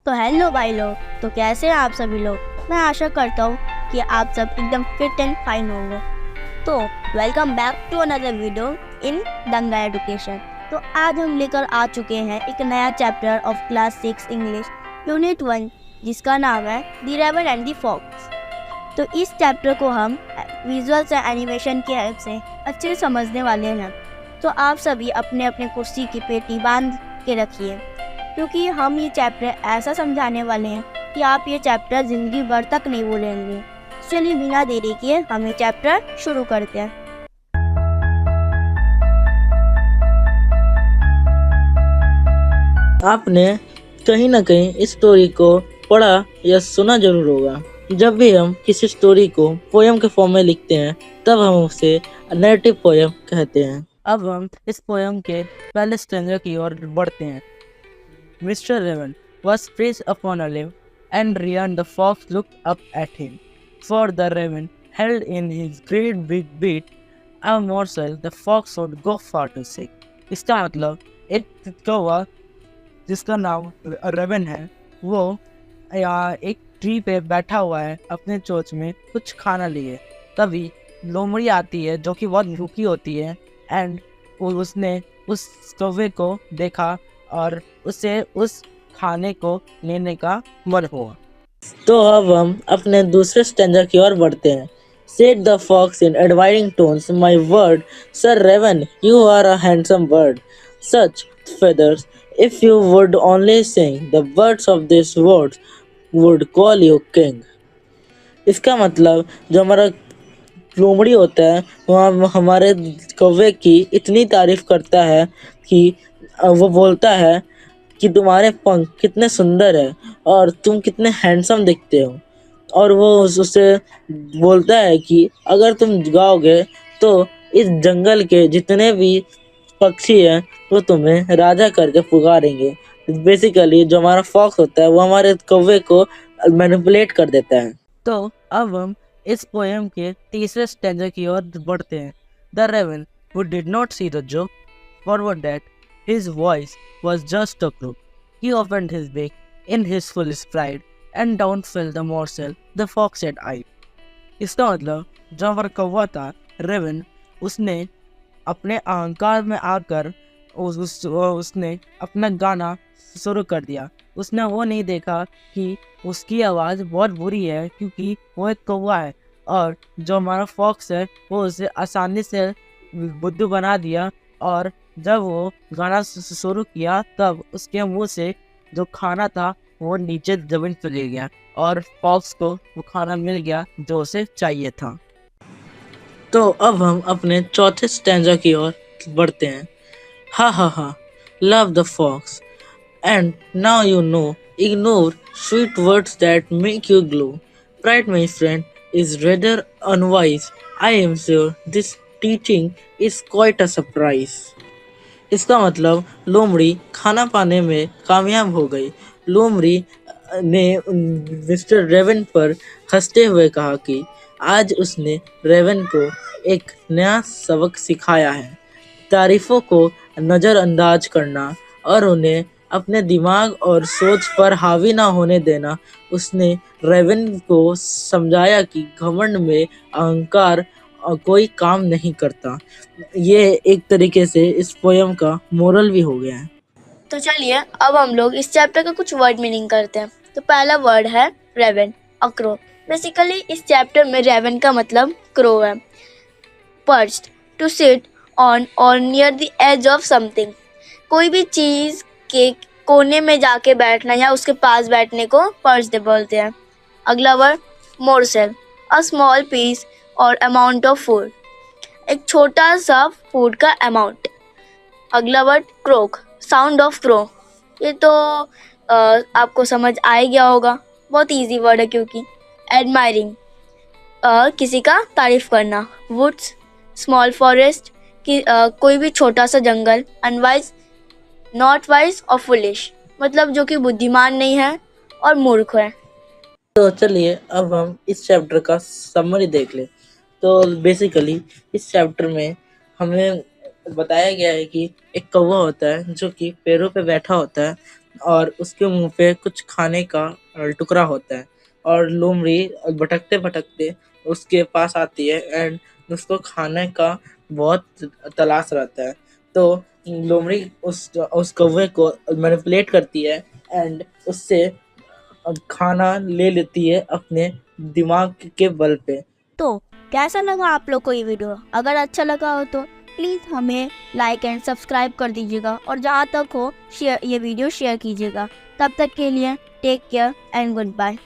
तो हेलो भाई लोग, तो कैसे हैं आप सभी लोग। मैं आशा करता हूँ कि आप सब एकदम फिट एंड फाइन होंगे। तो welcome back to another video in Danga education. तो आज हम लेकर आ चुके हैं एक नया chapter of class 6 English unit 1, जिसका नाम है the raven and the fox. तो इस चैप्टर को हम विजुअल्स एंड एनिमेशन की हेल्प से अच्छे से समझने वाले हैं। तो आप सभी अपने अपने कुर्सी की पेटी बांध के रखिए, क्योंकि हम ये चैप्टर ऐसा समझाने वाले हैं कि आप ये चैप्टर ज़िंदगी भर तक नहीं भूलेंगे। चलिए बिना देरी किए हम ये चैप्टर शुरू करते हैं। आपने कहीं ना कहीं इस स्टोरी को पढ़ा या सुना जरूर होगा। जब भी हम किसी स्टोरी को पोयम के फॉर्म में लिखते हैं तब हम उसे नैरेटिव पोयम कहते हैं। अब हम इस पोयम के पहले स्टैंजा की ओर बढ़ते हैं। Mister raven was perched upon a limb, and Rian the fox looked up at him. For the raven held in his great big beak a morsel the fox would go far to seek. इसका मतलब एक कौवा जिसका नाम Raven है वो एक tree पे बैठा हुआ है अपने चोंच में कुछ खाना लिए। तभी लोमड़ी आती है जो कि बहुत भूखी होती है एंड उसने उस कौवे को देखा और उसे उस खाने को लेने का मन हुआ। तो अब हम अपने दूसरे स्टैंजा की ओर बढ़ते हैं। Said the fox in admiring tones, "My word, Sir Raven, you are a handsome bird. Such feathers, if you would only sing, the birds of this world would call you king." इसका मतलब जो हमारा लोमड़ी होता है वह हमारे कौवे की इतनी तारीफ करता है कि वो बोलता है कि तुम्हारे पंख कितने सुंदर है और तुम कितने हैंडसम दिखते हो। और वो उससे बोलता है कि अगर तुम गाओगे तो इस जंगल के जितने भी पक्षी हैं वो तुम्हें राजा करके पुकारेंगे। बेसिकली जो हमारा फॉक्स होता है वो हमारे कौवे को मैनिपुलेट कर देता है। तो अब हम इस पोएम के तीसरे स्टैंजा की ओर बढ़ते हैं। The raven who did not see the joke forward that his voice was just a crook. He opened his beak in his fullest pride, and down fell the morsel the fox had eyed. इसका मतलब जो हमारा कौवा था Raven, उसने अपने अहंकार में आकर उसने अपना गाना शुरू कर दिया। उसने वो नहीं देखा कि उसकी आवाज़ बहुत बुरी है क्योंकि वो एक कौवा है, और जो हमारा फॉक्स है वो उसे आसानी से बुद्धू बना दिया। और जब वो गाना शुरू किया तब उसके मुंह से जो खाना था वो नीचे जमीन पर गिर गया और फॉक्स को वो खाना मिल गया जो उसे चाहिए था। तो अब हम अपने चौथे स्टैंजा की ओर बढ़ते हैं। हा हा हा, love the fox and now you know, ignore sweet words that make you glow. Pride, my friend, is rather unwise. I am sure this teaching is quite a surprise. इसका मतलब लोमड़ी खाना पाने में कामयाब हो गई। लोमड़ी ने मिस्टर रेवन पर हंसते हुए कहा कि आज उसने रेवन को एक नया सबक सिखाया है, तारीफों को नज़रअंदाज करना और उन्हें अपने दिमाग और सोच पर हावी ना होने देना। उसने रेवन को समझाया कि घमंड में अहंकार कोई काम नहीं करता। ये एक तरीके से इस पोयम का मोरल भी हो गया है। तो चलिए अब हम लोग इस चैप्टर का कुछ वर्ड मीनिंग करते हैं। तो पहला वर्ड है रेवन, अ क्रो। बेसिकली इस चैप्टर में रेवन का मतलब क्रो है। पर्च्ड, टू सिट ऑन और near the edge of something, कोई भी चीज़ के कोने में जाके बैठना या उसके पास बैठने को पर्च्ड बोलते हैं। अगला वर्ड मोरसेल, अ स्मॉल पीस और अमाउंट ऑफ फूड, एक छोटा सा फूड का अमाउंट। अगला word crook, sound of crow, ये तो आपको समझ आ ही गया होगा, बहुत इजी वर्ड है क्योंकि। एडमायरिंग, किसी का तारीफ करना। वुड्स, स्मॉल फॉरेस्ट, कोई भी छोटा सा जंगल। अनवाइज, नॉट वाइज और फुलिश, मतलब जो कि बुद्धिमान नहीं है और मूर्ख है। तो चलिए अब हम इस चैप्टर का समरी देख लें। तो बेसिकली इस चैप्टर में हमें बताया गया है कि एक कौवा होता है जो कि पेड़ों पे बैठा होता है और उसके मुंह पे कुछ खाने का टुकड़ा होता है और लोमड़ी भटकते भटकते उसके पास आती है एंड उसको खाने का बहुत तलाश रहता है। तो लोमड़ी उस कौवे को मैनिपुलेट करती है एंड उससे खाना ले लेती है अपने दिमाग के बल पे। तो कैसा लगा आप लोग को ये वीडियो? अगर अच्छा लगा हो तो प्लीज़ हमें लाइक एंड सब्सक्राइब कर दीजिएगा और जहाँ तक हो ये वीडियो शेयर कीजिएगा। तब तक के लिए take care and good bye.